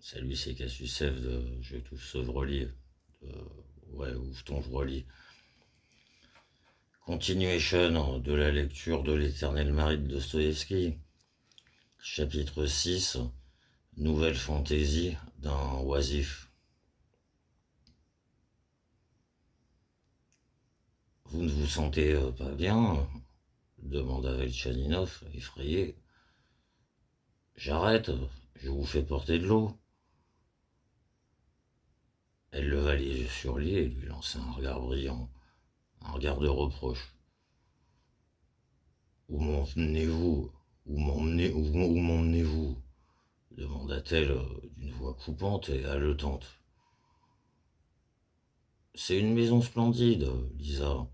Salut, c'est Cassius de Je touche Sauverely. Ouais, ouvre ton Vrely. Continuation de la lecture de L'Éternel Mari de Dostoïevski. Chapitre 6. Nouvelle fantaisie d'un oisif. Vous ne vous sentez pas bien demanda Velchaninov, effrayé. J'arrête, je vous fais porter de l'eau. Elle leva les yeux sur lui et lui lança un regard brillant, un regard de reproche. Où m'emmenez-vous Où m'emmenez-vous demanda-t-elle d'une voix coupante et haletante. C'est une maison splendide, Lisa.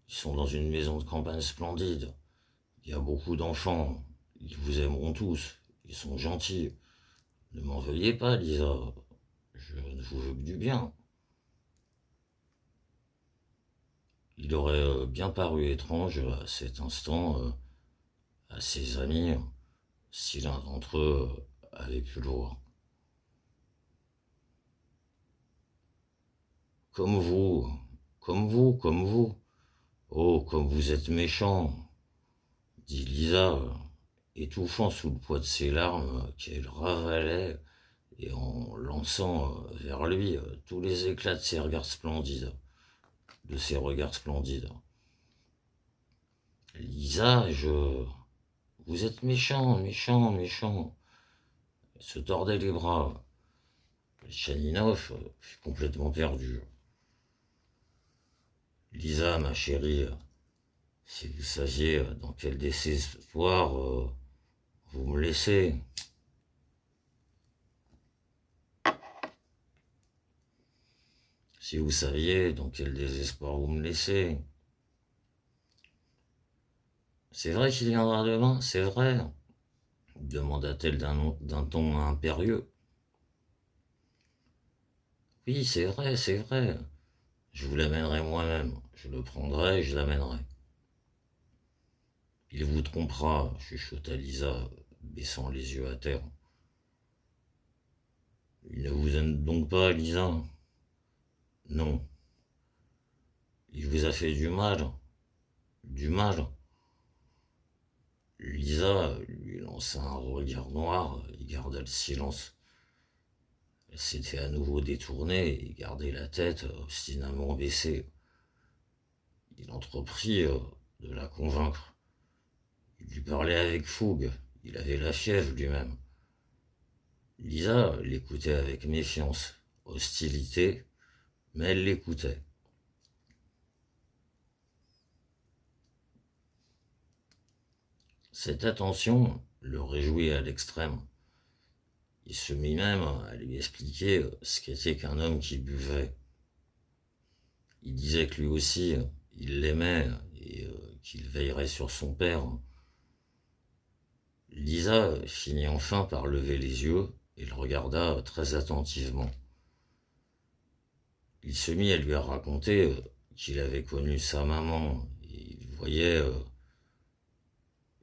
Ils sont dans une maison de campagne splendide. Il y a beaucoup d'enfants. Ils vous aimeront tous. Ils sont gentils. Ne m'en veuillez pas, Lisa. Je ne vous veux que du bien. Il aurait bien paru étrange à cet instant à ses amis si l'un d'entre eux avait pu le voir. Comme vous, comme vous. Oh, comme vous êtes méchant, dit Lisa, étouffant sous le poids de ses larmes qu'elle ravalait et en lançant vers lui tous les éclats de ses regards splendides. Lisa, Vous êtes méchant, méchant, méchant. Elle se tordait les bras. Chaninov fut complètement perdu. Lisa, ma chérie, si vous saviez dans quel désespoir vous me laissez. Si vous saviez dans quel désespoir vous me laissez. C'est vrai qu'il viendra demain, c'est vrai demanda-t-elle d'un ton impérieux. Oui, c'est vrai, c'est vrai. Je vous l'amènerai moi-même. Je le prendrai et je l'amènerai. Il vous trompera, chuchota Lisa, baissant les yeux à terre. Il ne vous aime donc pas, Lisa? Non. Il vous a fait du mal. Du mal. Lisa lui lança un regard noir et garda le silence. Elle s'était à nouveau détournée et gardait la tête obstinément baissée. Il entreprit de la convaincre. Il lui parlait avec fougue. Il avait la fièvre lui-même. Lisa l'écoutait avec méfiance, hostilité, mais elle l'écoutait. Cette attention le réjouit à l'extrême. Il se mit même à lui expliquer ce qu'était qu'un homme qui buvait. Il disait que lui aussi, il l'aimait et qu'il veillerait sur son père. Lisa finit enfin par lever les yeux et le regarda très attentivement. Il se mit à lui raconter qu'il avait connu sa maman et il voyait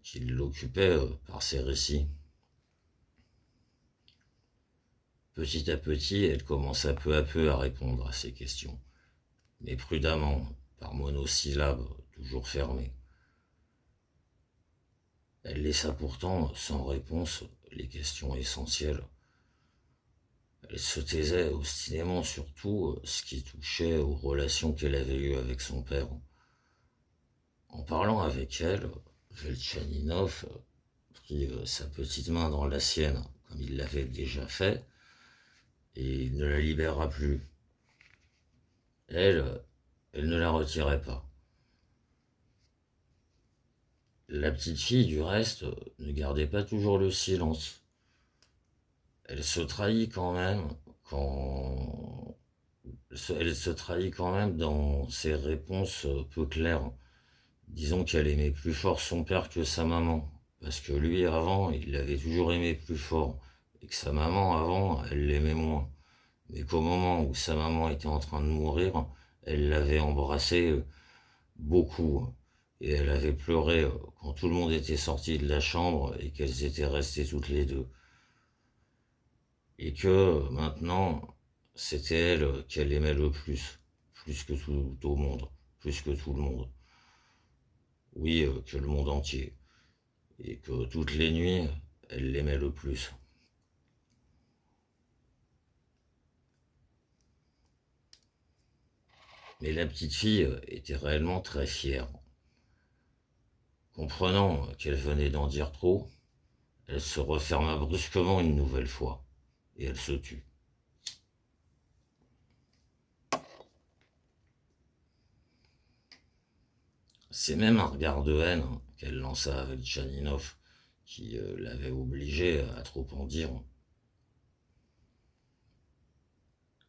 qu'il l'occupait par ses récits. Petit à petit, elle commença peu à peu à répondre à ses questions, mais prudemment, par monosyllabes toujours fermées. Elle laissa pourtant sans réponse les questions essentielles. Elle se taisait obstinément sur tout ce qui touchait aux relations qu'elle avait eues avec son père. En parlant avec elle, Velchaninov prit sa petite main dans la sienne, comme il l'avait déjà fait, et il ne la libéra plus. Elle ne la retirait pas. La petite fille, du reste, ne gardait pas toujours le silence. Elle se trahit quand même quand... Elle se trahit quand même dans ses réponses peu claires. Disons qu'elle aimait plus fort son père que sa maman, parce que lui, avant, il l'avait toujours aimé plus fort, et que sa maman, avant, elle l'aimait moins. Mais qu'au moment où sa maman était en train de mourir, elle l'avait embrassé beaucoup, et elle avait pleuré quand tout le monde était sorti de la chambre et qu'elles étaient restées toutes les deux. et que maintenant, c'était elle qu'elle aimait le plus que tout au monde, plus que tout le monde. Oui, que le monde entier, et que toutes les nuits, elle l'aimait le plus. Mais la petite fille était réellement très fière. Comprenant qu'elle venait d'en dire trop, elle se referma brusquement une nouvelle fois, et elle se tut. C'est même un regard de haine qu'elle lança avec Janinov, qui l'avait obligée à trop en dire.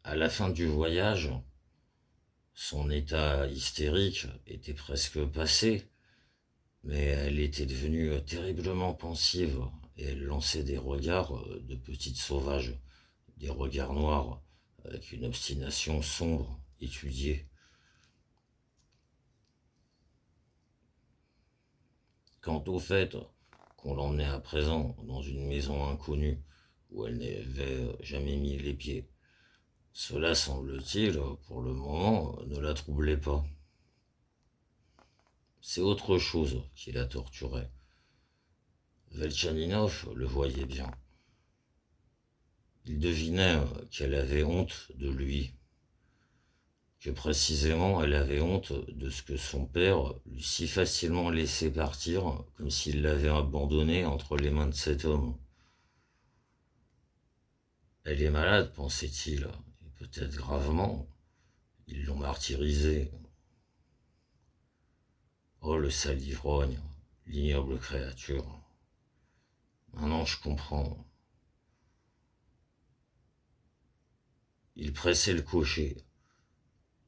À la fin du voyage, son état hystérique était presque passé, mais elle était devenue terriblement pensive et elle lançait des regards de petite sauvage, des regards noirs avec une obstination sombre, étudiée. Quant au fait qu'on l'emmenait à présent dans une maison inconnue où elle n'avait jamais mis les pieds, cela semble-t-il, pour le moment, ne la troublait pas. C'est autre chose qui la torturait. Velchaninov le voyait bien. Il devinait qu'elle avait honte de lui, que précisément elle avait honte de ce que son père lui si facilement laissé partir, comme s'il l'avait abandonné entre les mains de cet homme. Elle est malade, pensait-il, et peut-être gravement. Ils l'ont martyrisée. Oh, le sale ivrogne, l'ignoble créature. Maintenant je comprends. Il pressait le cocher.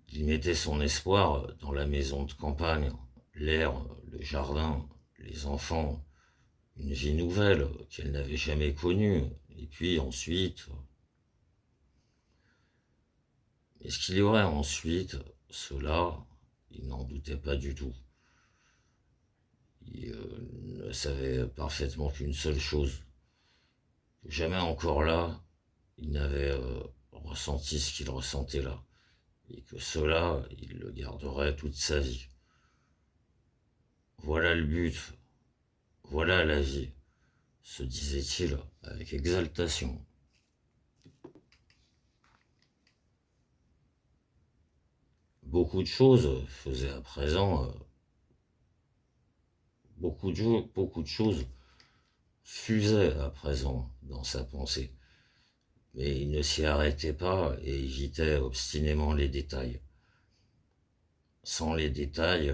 Il mettait son espoir dans la maison de campagne, l'air, le jardin, les enfants, une vie nouvelle qu'elle n'avait jamais connue. Et puis ensuite... Mais ce qu'il y aurait ensuite, cela, il n'en doutait pas du tout. Il ne savait parfaitement qu'une seule chose, que jamais encore là, il n'avait ressenti ce qu'il ressentait là, et que cela, il le garderait toute sa vie. Voilà le but, voilà la vie, se disait-il avec exaltation. Beaucoup de choses faisaient à présent, beaucoup de choses fusaient à présent dans sa pensée, mais il ne s'y arrêtait pas et évitait obstinément les détails. Sans les détails,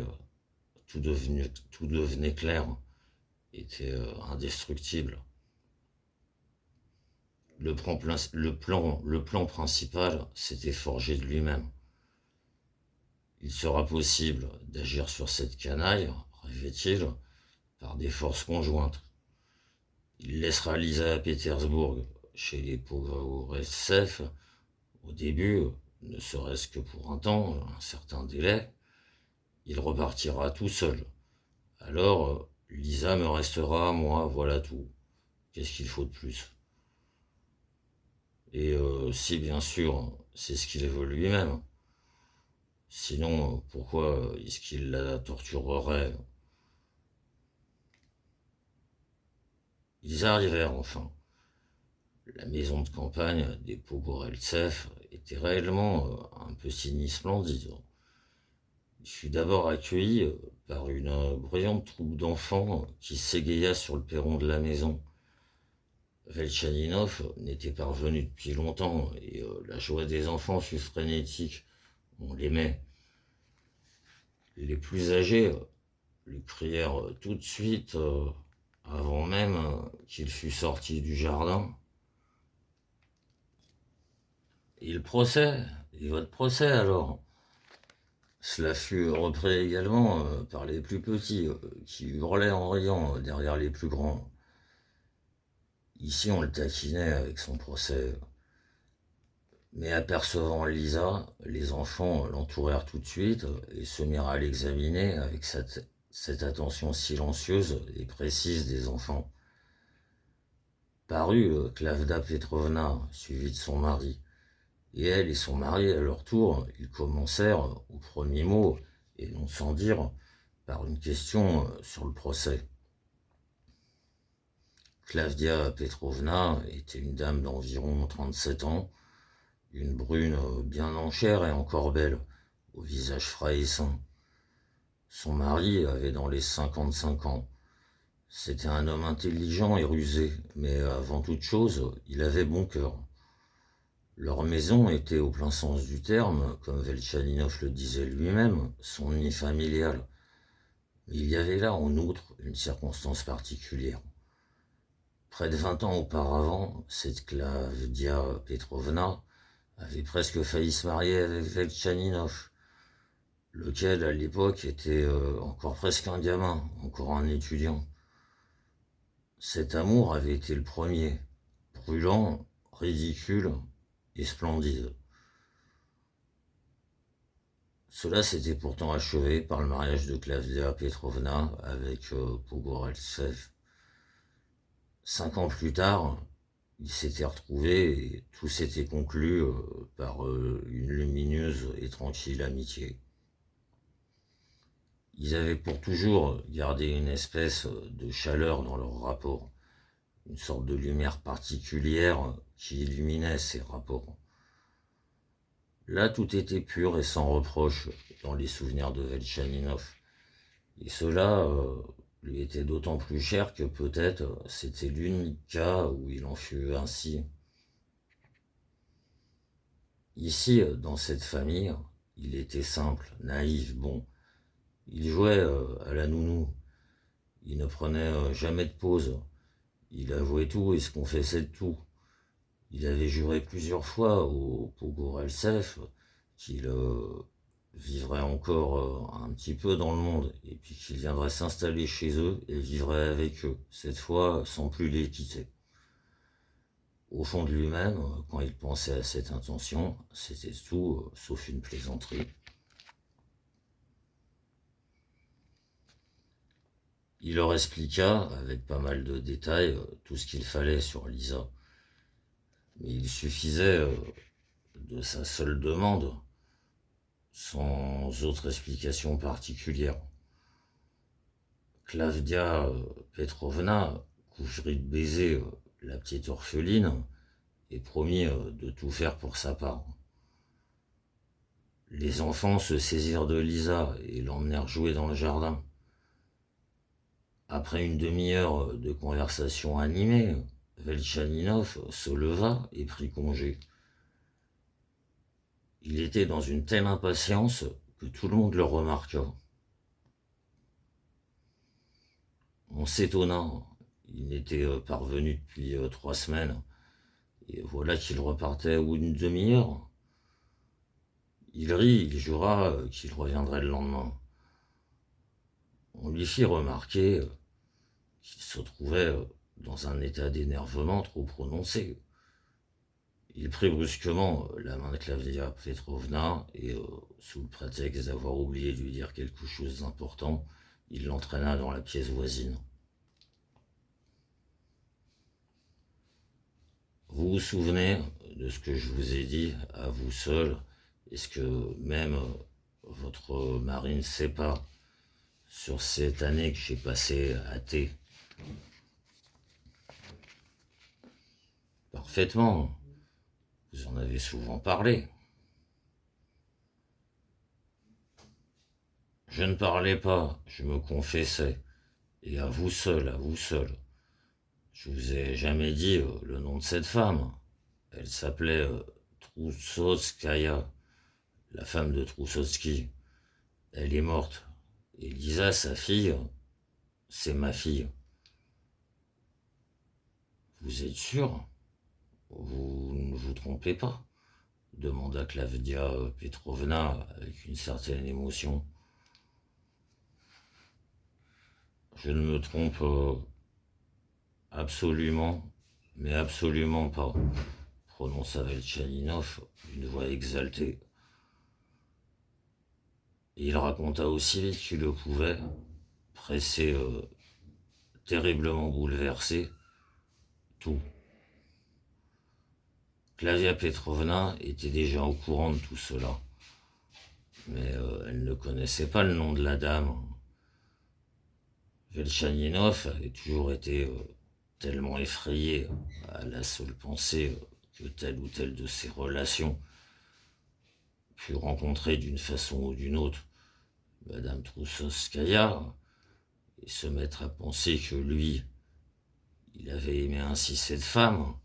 tout devenait clair, était indestructible. Le plan principal s'était forgé de lui-même. Il sera possible d'agir sur cette canaille, rêvait-il, par des forces conjointes. Il laissera Lisa à Pétersbourg, chez les Pogoresev, au début, ne serait-ce que pour un temps, un certain délai. Il repartira tout seul. Alors, Lisa me restera à moi, voilà tout. Qu'est-ce qu'il faut de plus? Et si bien sûr, c'est ce qu'il veut lui-même. Sinon, pourquoi est-ce qu'il la torturerait? Ils arrivèrent enfin. La maison de campagne des Pogoreltsev était réellement un peu splendide. Il fut d'abord accueilli par une bruyante troupe d'enfants qui s'égaya sur le perron de la maison. Velchaninov n'était pas revenu depuis longtemps et la joie des enfants fut frénétique. On l'aimait. Les plus âgés lui prièrent tout de suite, avant même qu'il fût sorti du jardin. Et le procès, et votre procès alors? Cela fut repris également par les plus petits, qui hurlaient en riant derrière les plus grands. Ici on le taquinait avec son procès. Mais apercevant Lisa, les enfants l'entourèrent tout de suite et se mirent à l'examiner avec cette attention silencieuse et précise des enfants. parut Klavda Petrovna, suivie de son mari. Et elle et son mari, à leur tour, ils commencèrent, au premier mot, et non sans dire, par une question sur le procès. Klavdia Petrovna était une dame d'environ 37 ans, une brune bien en chair et encore belle, au visage frais et sain. Son mari avait dans les 55 ans. C'était un homme intelligent et rusé, mais avant toute chose, il avait bon cœur. Leur maison était, au plein sens du terme, comme Velchaninov le disait lui-même, son nid familial. Mais il y avait là, en outre, une circonstance particulière. Près de 20 ans auparavant, cette Klavdia Petrovna avait presque failli se marier avec Velchaninov, lequel, à l'époque, était encore presque un gamin, encore un étudiant. Cet amour avait été le premier, brûlant, ridicule et splendide. Cela s'était pourtant achevé par le mariage de Klavdia Petrovna avec Pogoreltsev. 5 ans plus tard, ils s'étaient retrouvés et tout s'était conclu par une lumineuse et tranquille amitié. Ils avaient pour toujours gardé une espèce de chaleur dans leur rapport, une sorte de lumière particulière qui illuminait ces rapports. Là, tout était pur et sans reproche dans les souvenirs de Velchaninov. Et cela lui était d'autant plus cher que peut-être c'était l'unique cas où il en fut ainsi. Ici, dans cette famille, il était simple, naïf, bon. Il jouait à la nounou. Il ne prenait jamais de pause. Il avouait tout et se confessait de tout. Il avait juré plusieurs fois au Pogoreltsev qu'il vivrait encore un petit peu dans le monde et puis qu'il viendrait s'installer chez eux et vivrait avec eux, cette fois sans plus les quitter. Au fond de lui-même, quand il pensait à cette intention, c'était tout sauf une plaisanterie. Il leur expliqua, avec pas mal de détails, tout ce qu'il fallait sur Lisa. Mais il suffisait de sa seule demande, sans autre explication particulière. Klavdia Petrovna couvrit de baisers la petite orpheline et promit de tout faire pour sa part. Les enfants se saisirent de Lisa et l'emmenèrent jouer dans le jardin. Après une demi-heure de conversation animée, Velchaninov se leva et prit congé. Il était dans une telle impatience que tout le monde le remarqua. On s'étonna, il n'était pas revenu depuis 3 semaines, et voilà qu'il repartait au bout d'une demi-heure. Il rit, il jura qu'il reviendrait le lendemain. On lui fit remarquer qu'il se trouvait dans un état d'énervement trop prononcé. Il prit brusquement la main de Klavdia Petrovna et, sous le prétexte d'avoir oublié de lui dire quelque chose d'important, il l'entraîna dans la pièce voisine. Vous vous souvenez de ce que je vous ai dit à vous seul? Est-ce que même votre mari ne sait pas sur cette année que j'ai passée à thé? Parfaitement. Vous en avez souvent parlé. Je ne parlais pas, je me confessais. Et à vous seul, à vous seul. Je vous ai jamais dit le nom de cette femme. Elle s'appelait Troussotskaya, la femme de Troussotsky. Elle est morte. Et Lisa, sa fille, c'est ma fille. Vous êtes sûr? Vous ne vous trompez pas? Demanda Klavdia Petrovna avec une certaine émotion. Je ne me trompe absolument, mais absolument pas, prononça Velchaninov d'une voix exaltée. Et il raconta aussi vite qu'il le pouvait, pressé, terriblement bouleversé, tout. Flavia Petrovna était déjà au courant de tout cela, mais elle ne connaissait pas le nom de la dame. Velchaninov avait toujours été tellement effrayé à la seule pensée que telle ou telle de ses relations put rencontrer d'une façon ou d'une autre Madame Troussovskaya et se mettre à penser que lui, il avait aimé ainsi cette femme,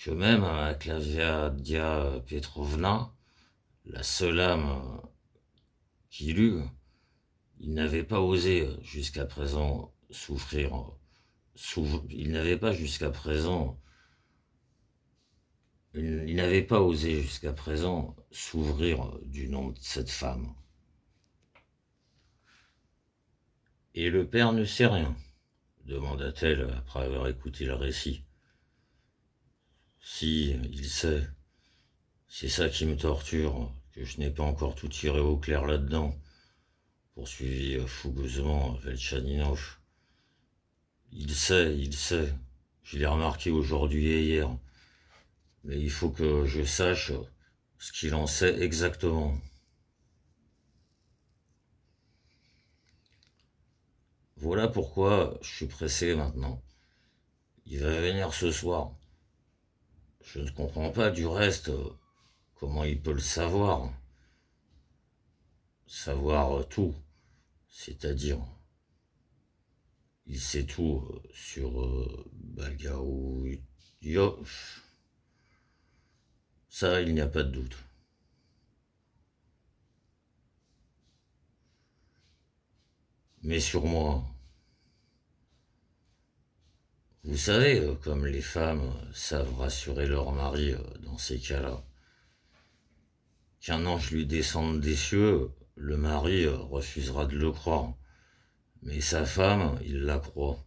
que même à Klaviadia Petrovna, la seule âme qu'il eut, il n'avait pas osé jusqu'à présent il n'avait pas jusqu'à présent, il n'avait pas osé jusqu'à présent s'ouvrir du nom de cette femme. Et le père ne sait rien, demanda-t-elle après avoir écouté le récit. Si, il sait. C'est ça qui me torture, que je n'ai pas encore tout tiré au clair là-dedans, poursuivit fougueusement Velchaninov. Il sait. Je l'ai remarqué aujourd'hui et hier. Mais il faut que je sache ce qu'il en sait exactement. Voilà pourquoi je suis pressé maintenant. Il va venir ce soir. Je ne comprends pas du reste comment il peut le savoir. Savoir tout, c'est-à-dire il sait tout sur Bagaouyov. Ça, il n'y a pas de doute. Mais sur moi, vous savez, comme les femmes savent rassurer leur mari dans ces cas-là, qu'un ange lui descende des cieux, le mari refusera de le croire. Mais sa femme, il la croit.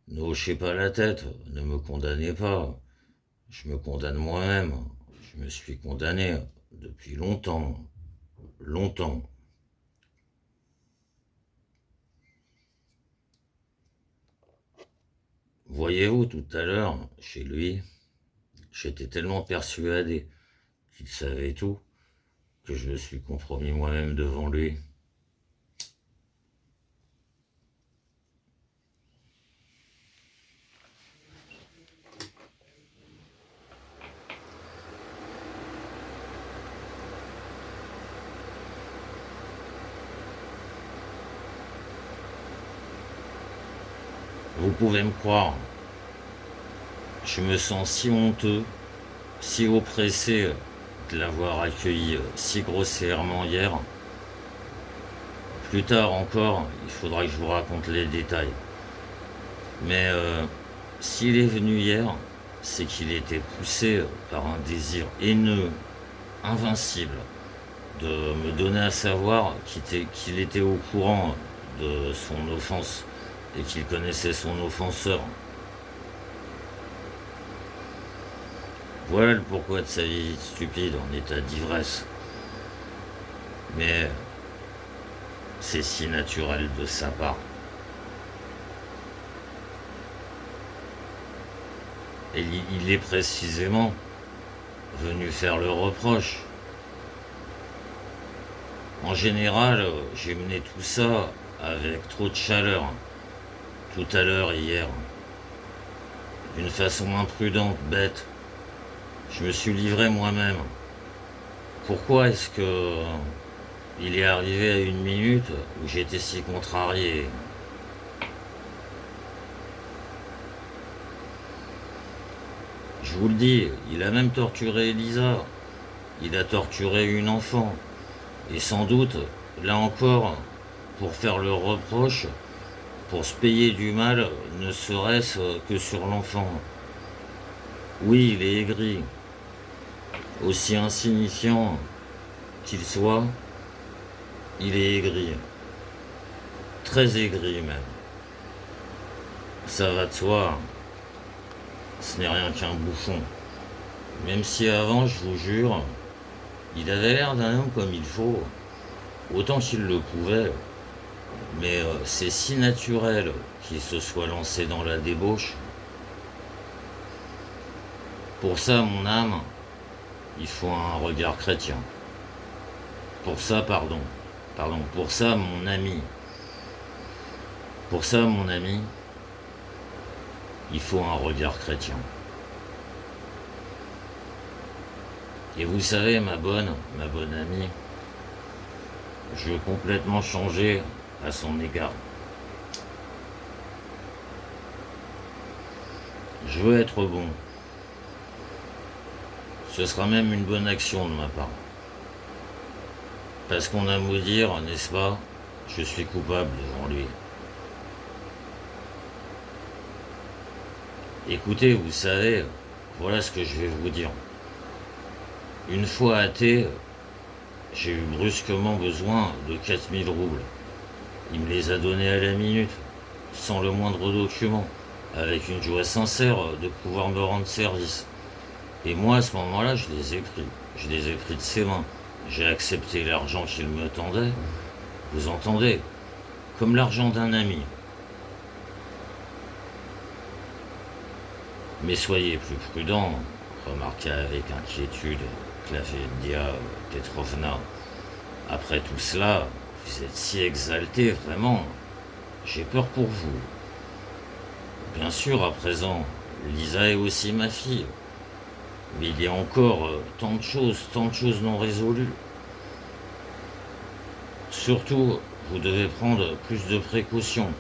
Ne hochez pas la tête, ne me condamnez pas. Je me condamne moi-même. Je me suis condamné depuis longtemps. Longtemps. Voyez-vous, tout à l'heure, chez lui, j'étais tellement persuadé qu'il savait tout que je me suis compromis moi-même devant lui. Vous pouvez me croire, je me sens si honteux, si oppressé de l'avoir accueilli si grossièrement hier. Plus tard encore, il faudra que je vous raconte les détails. Mais s'il est venu hier, c'est qu'il était poussé par un désir haineux, invincible, de me donner à savoir qu'il était au courant de son offense et qu'il connaissait son offenseur. Voilà le pourquoi de sa vie stupide en état d'ivresse. Mais c'est si naturel de sa part. Et il est précisément venu faire le reproche. En général, j'ai mené tout ça avec trop de chaleur. Tout à l'heure, hier, d'une façon imprudente, bête, je me suis livré moi-même. Pourquoi est-ce que il est arrivé à une minute où j'étais si contrarié? Je vous le dis, il a même torturé Elisa. Il a torturé une enfant. Et sans doute, là encore, pour faire le reproche, pour se payer du mal, ne serait-ce que sur l'enfant. Oui, il est aigri. Aussi insignifiant qu'il soit, il est aigri. Très aigri même. Ça va de soi. Ce n'est rien qu'un bouffon. Même si avant, je vous jure, il avait l'air d'un homme comme il faut, autant qu'il le pouvait. Mais c'est si naturel qu'il se soit lancé dans la débauche. Pour ça, mon âme, il faut un regard chrétien. Pour ça, pour ça, mon ami, il faut un regard chrétien. Et vous savez, ma bonne amie, je veux complètement changer à son égard. Je veux être bon. Ce sera même une bonne action de ma part. Parce qu'on a beau dire, n'est-ce pas, je suis coupable devant lui. Écoutez, vous savez, voilà ce que je vais vous dire. Une fois athée, j'ai eu brusquement besoin de 4000 roubles. Il me les a donnés à la minute, sans le moindre document, avec une joie sincère de pouvoir me rendre service. Et moi, à ce moment-là, je les ai pris. Je les ai pris de ses mains. J'ai accepté l'argent qu'il me tendait. Vous entendez? Comme l'argent d'un ami. Mais soyez plus prudent, remarqua avec inquiétude Klavedia Petrovna. Après tout cela, vous êtes si exalté, vraiment. J'ai peur pour vous. Bien sûr, à présent, Lisa est aussi ma fille. Mais il y a encore tant de choses non résolues. Surtout, vous devez prendre plus de précautions.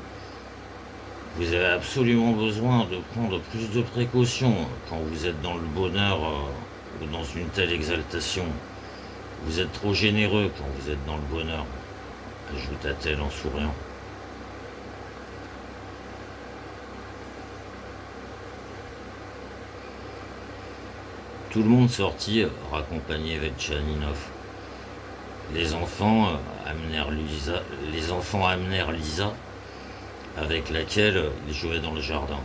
Vous avez absolument besoin de prendre plus de précautions quand vous êtes dans le bonheur ou dans une telle exaltation. Vous êtes trop généreux quand vous êtes dans le bonheur, ajouta-t-elle en souriant. Tout le monde sortit, raccompagné Velchaninov. Les enfants amenèrent Lisa, avec laquelle ils jouaient dans le jardin.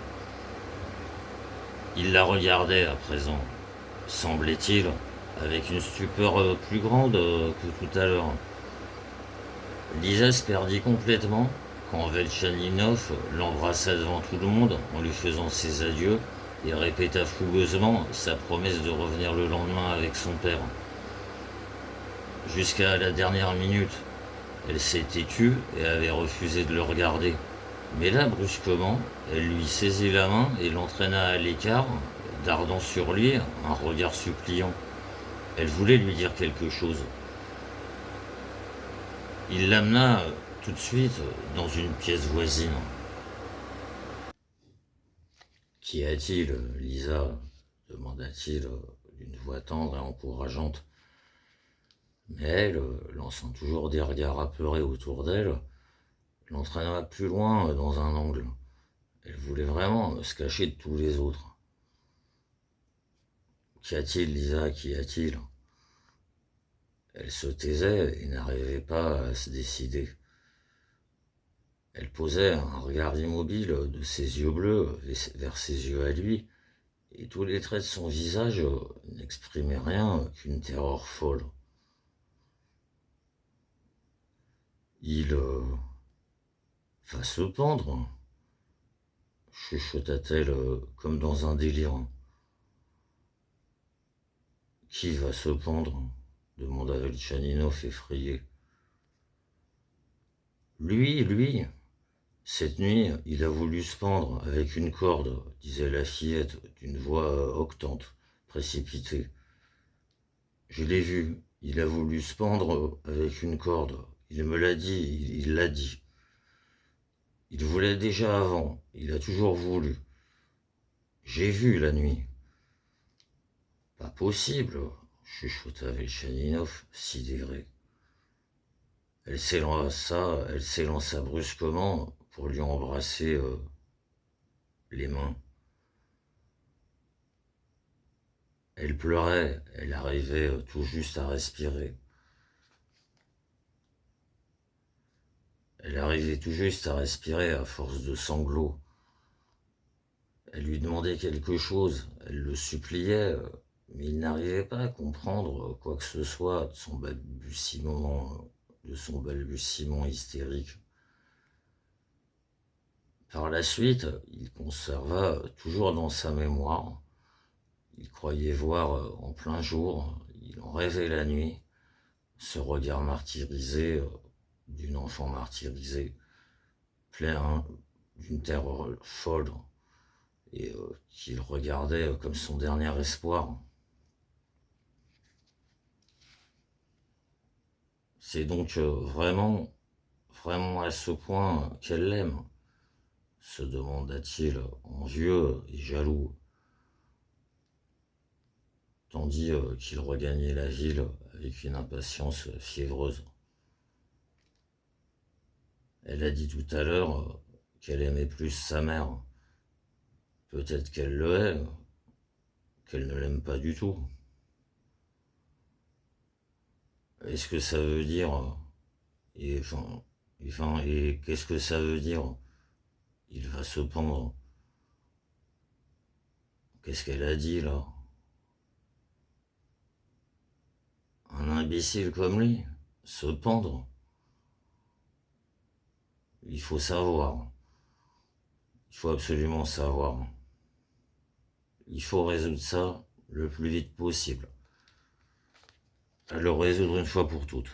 Ils la regardaient à présent, semblait-il, avec une stupeur plus grande que tout à l'heure. Lisa se perdit complètement quand Velchaninov l'embrassa devant tout le monde en lui faisant ses adieux et répéta fougueusement sa promesse de revenir le lendemain avec son père. Jusqu'à la dernière minute, elle s'était tue et avait refusé de le regarder. Mais là, brusquement, elle lui saisit la main et l'entraîna à l'écart, dardant sur lui un regard suppliant. Elle voulait lui dire quelque chose. Il l'amena tout de suite dans une pièce voisine. Qu'y a-t-il, Lisa demanda-t-il d'une voix tendre et encourageante. Mais elle, lançant toujours des regards apeurés autour d'elle, l'entraîna plus loin dans un angle. Elle voulait vraiment se cacher de tous les autres. Qu'y a-t-il, Lisa, qu'y a-t-il? Elle se taisait et n'arrivait pas à se décider. Elle posait un regard immobile de ses yeux bleus vers ses yeux à lui, et tous les traits de son visage n'exprimaient rien qu'une terreur folle. Il va se pendre, chuchota-t-elle comme dans un délire. Qui va se pendre? Demanda Velchaninov effrayé. Lui, cette nuit, il a voulu se pendre avec une corde, disait la fillette d'une voix octante, précipitée. Je l'ai vu, il a voulu se pendre avec une corde. Il me l'a dit, il l'a dit. Il voulait déjà avant, il a toujours voulu. J'ai vu la nuit. Pas possible, chuchota Velchaninov, sidéré. Elle s'élança brusquement pour lui embrasser les mains. Elle pleurait, elle arrivait tout juste à respirer. Elle arrivait tout juste à respirer à force de sanglots. Elle lui demandait quelque chose, elle le suppliait, mais il n'arrivait pas à comprendre quoi que ce soit de son balbutiement hystérique. Par la suite, il conserva toujours dans sa mémoire, Il croyait voir en plein jour, il en rêvait la nuit, ce regard martyrisé d'une enfant martyrisée, plein d'une terreur folle, et qu'il regardait comme son dernier espoir. C'est donc vraiment, vraiment à ce point qu'elle l'aime, se demanda-t-il, envieux et jaloux, tandis qu'il regagnait la ville avec une impatience fiévreuse. Elle a dit tout à l'heure qu'elle aimait plus sa mère. Peut-être qu'elle le hait, qu'elle ne l'aime pas du tout. Est-ce que ça veut dire... Et, et qu'est-ce que ça veut dire? Il va se pendre. Qu'est-ce qu'elle a dit là? Un imbécile comme lui? Se pendre? Il faut savoir. Il faut absolument savoir. Il faut résoudre ça le plus vite possible. À le résoudre une fois pour toutes.